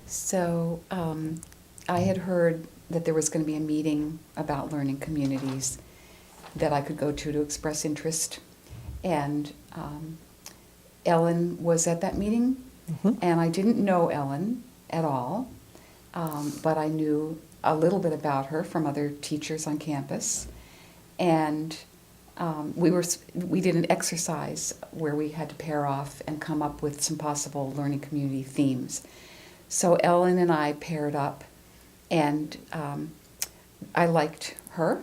So I had heard that there was going to be a meeting about learning communities that I could go to express interest. And Ellen was at that meeting, and I didn't know Ellen at all, but I knew a little bit about her from other teachers on campus. And we did an exercise where we had to pair off and come up with some possible learning community themes. So Ellen and I paired up, and I liked her.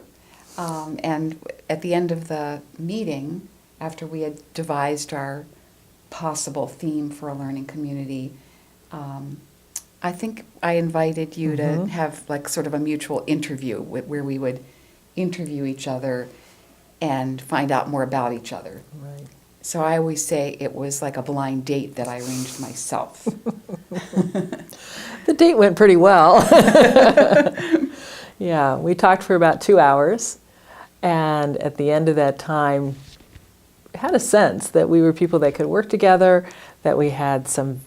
And at the end of the meeting, after we had devised our possible theme for a learning community, I think I invited you to have like sort of a mutual interview where we would interview each other and find out more about each other. Right. So I always say it was like a blind date that I arranged myself. The date went pretty well. Yeah, we talked for about 2 hours, and at the end of that time, had a sense that we were people that could work together, that we had some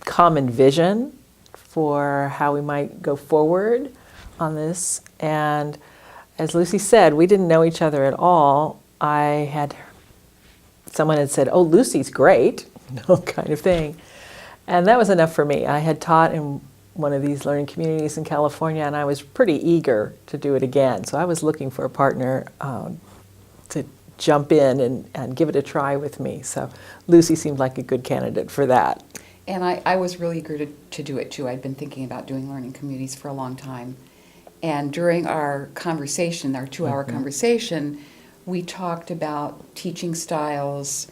common vision for how we might go forward on this. And as Lucy said, we didn't know each other at all. Someone had said, "Oh, Lucy's great," kind of thing. And that was enough for me. I had taught in one of these learning communities in California, and I was pretty eager to do it again. So I was looking for a partner to jump in and give it a try with me. So Lucy seemed like a good candidate for that. And I was really eager to do it too. I'd been thinking about doing learning communities for a long time. And during our conversation, our 2-hour conversation, we talked about teaching styles.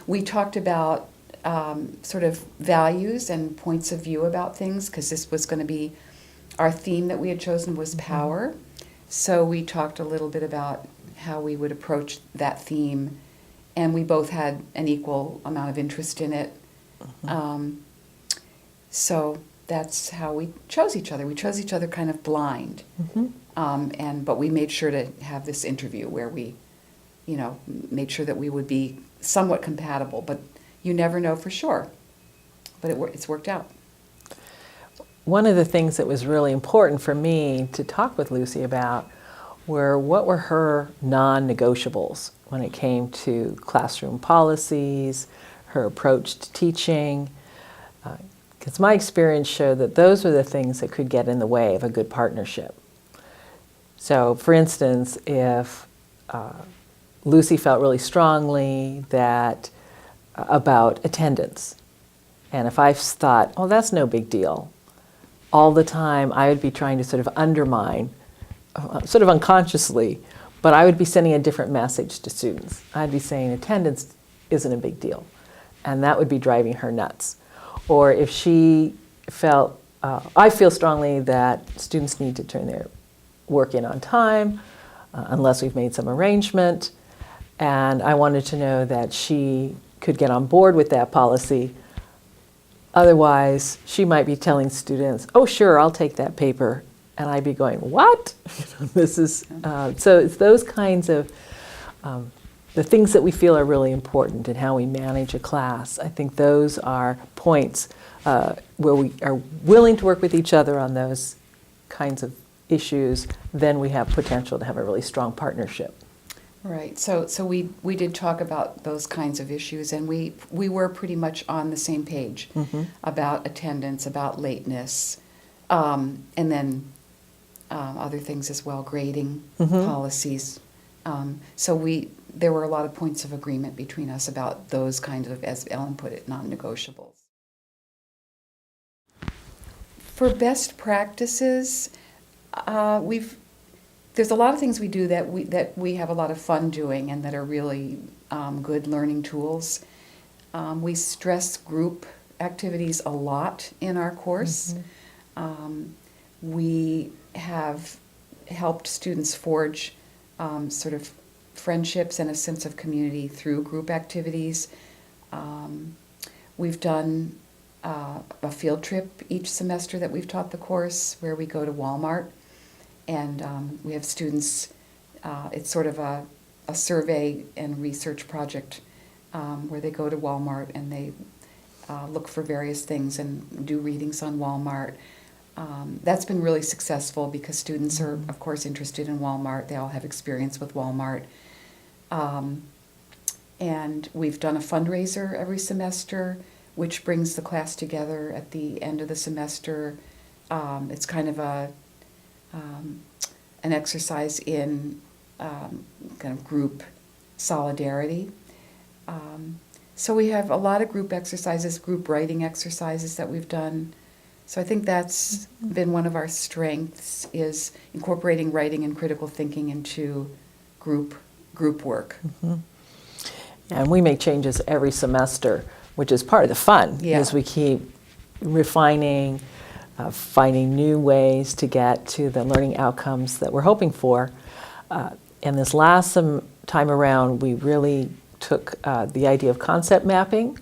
We talked about sort of values and points of view about things, because this was going to be our theme that we had chosen was power. So we talked a little bit about how we would approach that theme, and we both had an equal amount of interest in it. So that's how we chose each other. We chose each other kind of blind, but we made sure to have this interview where we, made sure that we would be somewhat compatible. But you never know for sure. But it's worked out. One of the things that was really important for me to talk with Lucy about were what were her non-negotiables when it came to classroom policies, her approach to teaching. Because my experience showed that those were the things that could get in the way of a good partnership. So, for instance, if Lucy felt really strongly about attendance, and if I thought, oh, that's no big deal, all the time I would be trying to sort of undermine, sort of unconsciously, but I would be sending a different message to students. I'd be saying attendance isn't a big deal, and that would be driving her nuts. Or if she felt, I feel strongly that students need to turn their work in on time, unless we've made some arrangement, and I wanted to know that she could get on board with that policy. Otherwise, she might be telling students, oh, sure, I'll take that paper. And I'd be going, what? This is, so it's those kinds of, the things that we feel are really important in how we manage a class. I think those are points where we are willing to work with each other on those kinds of issues. Then we have potential to have a really strong partnership. Right. So we did talk about those kinds of issues, and we were pretty much on the same page about attendance, about lateness, and then other things as well, grading policies. So there were a lot of points of agreement between us about those kinds of, as Ellen put it, non-negotiables. For best practices, there's a lot of things we do that we have a lot of fun doing and that are really good learning tools. We stress group activities a lot in our course. We have helped students forge sort of friendships and a sense of community through group activities. We've done a field trip each semester that we've taught the course where we go to Walmart, and we have students, it's sort of a survey and research project where they go to Walmart and they look for various things and do readings on Walmart. That's been really successful because students are, of course, interested in Walmart. They all have experience with Walmart. And we've done a fundraiser every semester, which brings the class together at the end of the semester. It's kind of an exercise in kind of group solidarity. So we have a lot of group exercises, group writing exercises that we've done. So I think that's been one of our strengths, is incorporating writing and critical thinking into group work. And we make changes every semester, which is part of the fun, as we keep refining, finding new ways to get to the learning outcomes that we're hoping for. And this last time around, we really took the idea of concept mapping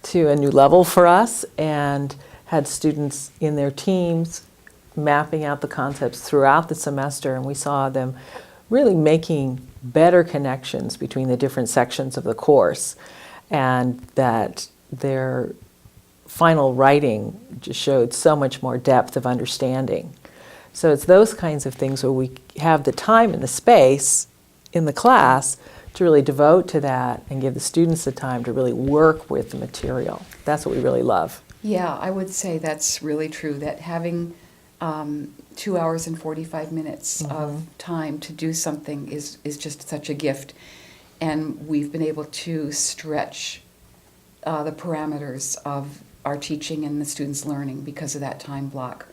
to a new level for us, and had students in their teams mapping out the concepts throughout the semester, and we saw them really making better connections between the different sections of the course, and that their final writing just showed so much more depth of understanding. So it's those kinds of things where we have the time and the space in the class to really devote to that and give the students the time to really work with the material. That's what we really love. Yeah, I would say that's really true, that having 2 hours and 45 minutes of time to do something is just such a gift. And we've been able to stretch the parameters of our teaching and the students' learning because of that time block.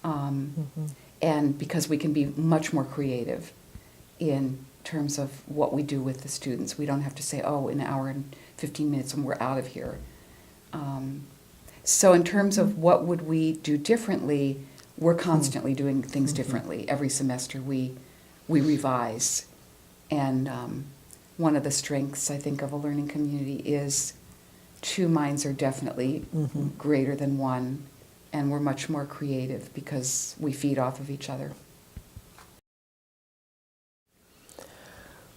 And because we can be much more creative in terms of what we do with the students. We don't have to say, oh, an hour and 15 minutes and we're out of here. So in terms of what would we do differently, we're constantly doing things differently. Every semester we revise. And one of the strengths, I think, of a learning community is two minds are definitely greater than one, and we're much more creative because we feed off of each other.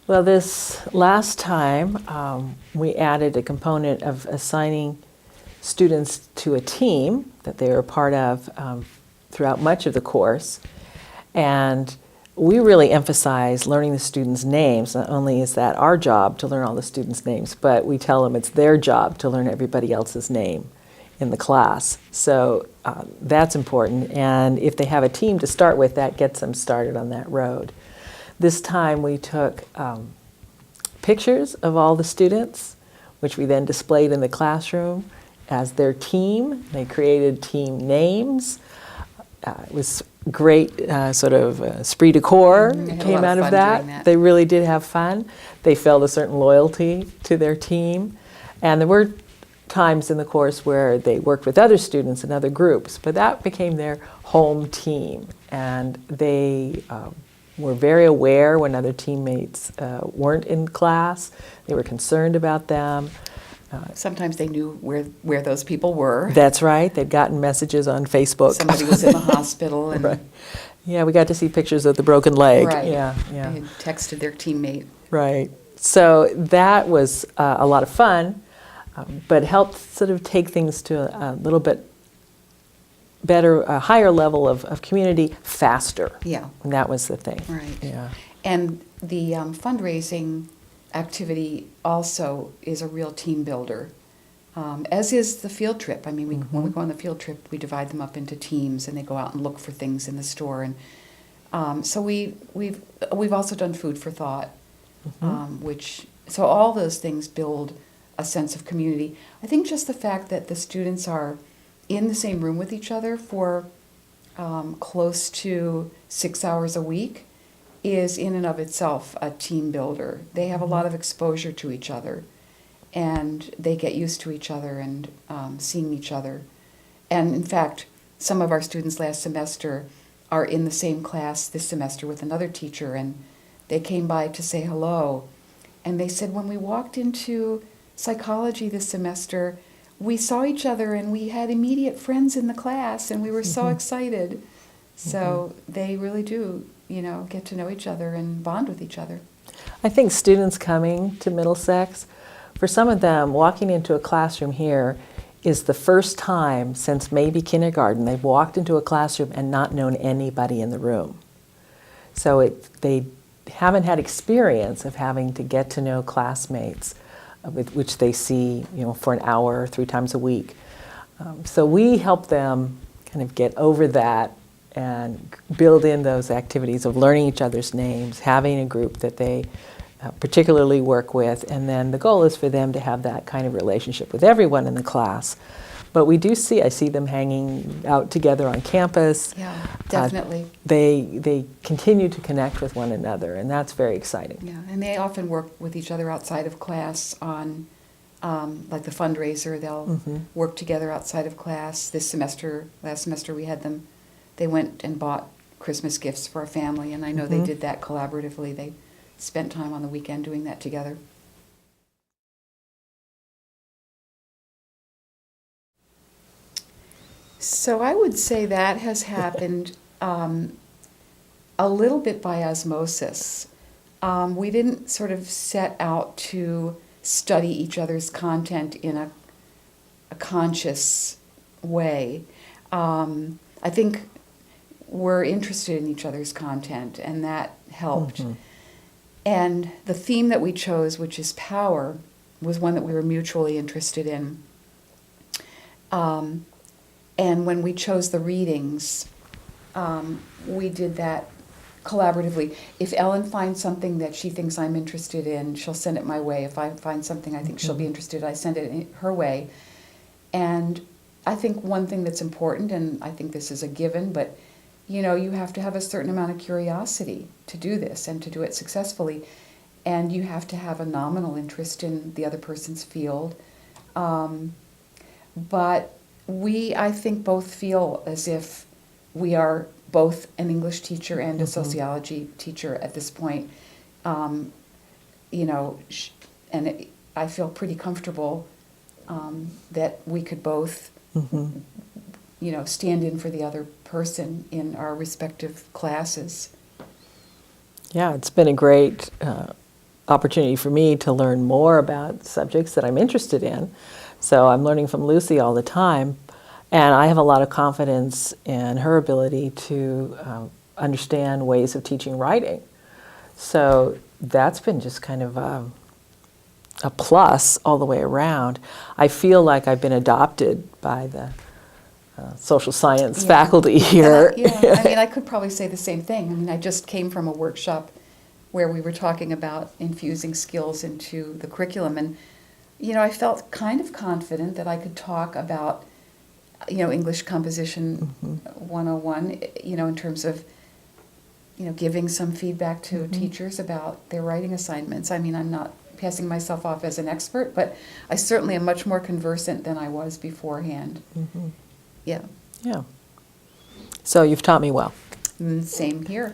Well, this last time, we added a component of assigning students to a team that they were a part of throughout much of the course. And we really emphasize learning the students' names. Not only is that our job to learn all the students' names, but we tell them it's their job to learn everybody else's name in the class. So that's important. And if they have a team to start with, that gets them started on that road. This time we took pictures of all the students, which we then displayed in the classroom as their team. They created team names. It was great sort of esprit de corps came out of that. They really did have fun. They felt a certain loyalty to their team. And there were times in the course where they worked with other students in other groups, but that became their home team. And they were very aware when other teammates weren't in class. They were concerned about them. Sometimes they knew where those people were. That's right. They'd gotten messages on Facebook. Somebody was in the hospital. And right. Yeah, we got to see pictures of the broken leg. Right. Yeah. They had texted their teammate. Right. So that was a lot of fun, but helped sort of take things to a little bit better, a higher level of community faster. Yeah. And that was the thing. Right. Yeah. And the fundraising activity also is a real team builder, as is the field trip. I mean, when we go on the field trip, we divide them up into teams, and they go out and look for things in the store. And so we've also done food for thought, so all those things build a sense of community. I think just the fact that the students are in the same room with each other for close to 6 hours a week is in and of itself a team builder. They have a lot of exposure to each other, and they get used to each other and seeing each other. And in fact, some of our students last semester are in the same class this semester with another teacher, and they came by to say hello. And they said, when we walked into psychology this semester, we saw each other and we had immediate friends in the class, and we were so excited. So they really do, get to know each other and bond with each other. I think students coming to Middlesex, for some of them, walking into a classroom here is the first time since maybe kindergarten they've walked into a classroom and not known anybody in the room. So they haven't had experience of having to get to know classmates with which they see, for an hour, 3 times a week. So we help them kind of get over that and build in those activities of learning each other's names, having a group that they particularly work with, and then the goal is for them to have that kind of relationship with everyone in the class. But I see them hanging out together on campus. Yeah, definitely. They continue to connect with one another, and that's very exciting. Yeah, and they often work with each other outside of class on, like the fundraiser. They'll work together outside of class. Last semester we had them, they went and bought Christmas gifts for a family, and I know they did that collaboratively. They spent time on the weekend doing that together. So I would say that has happened a little bit by osmosis. We didn't sort of set out to study each other's content in a conscious way. I think we're interested in each other's content, and that helped. And the theme that we chose, which is power, was one that we were mutually interested in. And when we chose the readings, we did that collaboratively. If Ellen finds something that she thinks I'm interested in, she'll send it my way. If I find something I think she'll be interested in, I send it her way. And I think one thing that's important, and I think this is a given, but you have to have a certain amount of curiosity to do this and to do it successfully. And you have to have a nominal interest in the other person's field. But we, I think, both feel as if we are both an English teacher and a sociology teacher at this point. And I feel pretty comfortable that we could both, stand in for the other person in our respective classes. Yeah, it's been a great opportunity for me to learn more about subjects that I'm interested in. So I'm learning from Lucy all the time, and I have a lot of confidence in her ability to understand ways of teaching writing. So that's been just kind of a plus all the way around. I feel like I've been adopted by the social science faculty here. I could probably say the same thing. I just came from a workshop where we were talking about infusing skills into the curriculum, and I felt kind of confident that I could talk about, English Composition 101, in terms of, giving some feedback to teachers about their writing assignments. I'm not passing myself off as an expert, but I certainly am much more conversant than I was beforehand. Yeah. Yeah. So you've taught me well. Same here.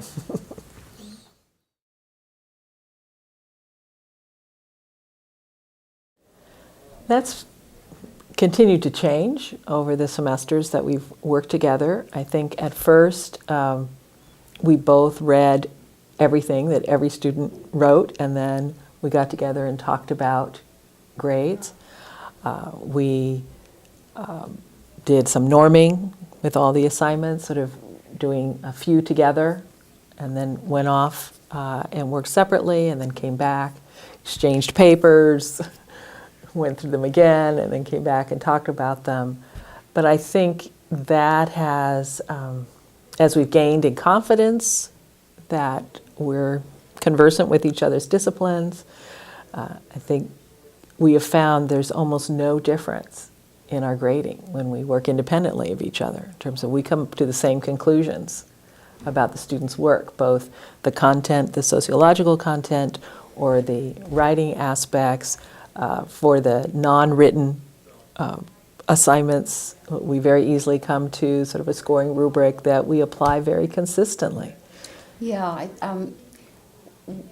That's continued to change over the semesters that we've worked together. I think at first we both read everything that every student wrote, and then we got together and talked about grades. We did some norming with all the assignments, sort of doing a few together, and then went off and worked separately, and then came back, exchanged papers, went through them again, and then came back and talked about them. But I think that has, as we've gained in confidence, that we're conversant with each other's disciplines, I think we have found there's almost no difference in our grading when we work independently of each other, in terms of we come to the same conclusions about the students' work, both the content, the sociological content, or the writing aspects. For the non-written assignments, we very easily come to sort of a scoring rubric that we apply very consistently. Yeah,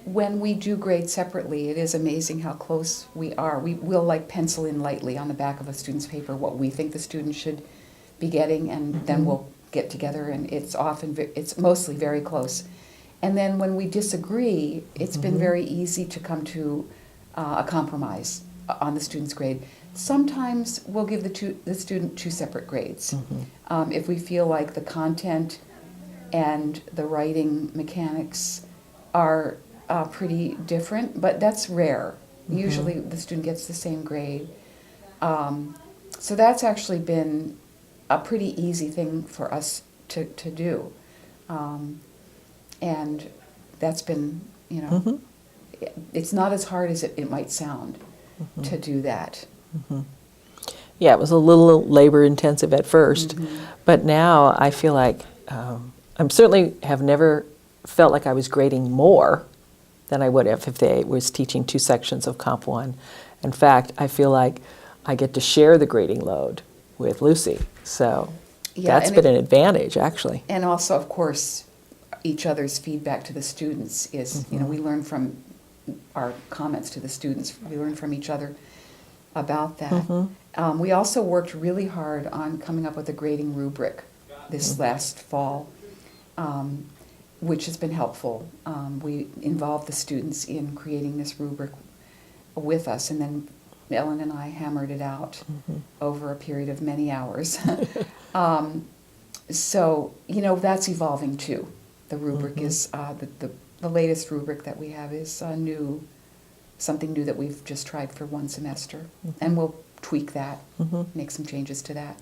when we do grade separately, it is amazing how close we are. We'll pencil in lightly on the back of a student's paper what we think the student should be getting, and then we'll get together, and it's mostly very close. And then when we disagree, it's been very easy to come to a compromise on the student's grade. Sometimes we'll give the student two separate grades. If we feel like the content and the writing mechanics are pretty different, but that's rare. Usually the student gets the same grade. So that's actually been a pretty easy thing for us to do. And that's been, it's not as hard as it might sound to do that. Yeah, it was a little labor intensive at first, but now I feel like I'm certainly have never felt like I was grading more than I would have if they was teaching two sections of Comp 1. In fact, I feel like I get to share the grading load with Lucy, so that's been an advantage, actually. And also, of course, each other's feedback to the students is, we learn from our comments to the students. We learn from each other about that. We also worked really hard on coming up with a grading rubric this last fall, which has been helpful. We involved the students in creating this rubric with us, and then Ellen and I hammered it out over a period of many hours. So, that's evolving too. The rubric is, the latest rubric that we have is something new that we've just tried for one semester. And we'll tweak that, make some changes to that.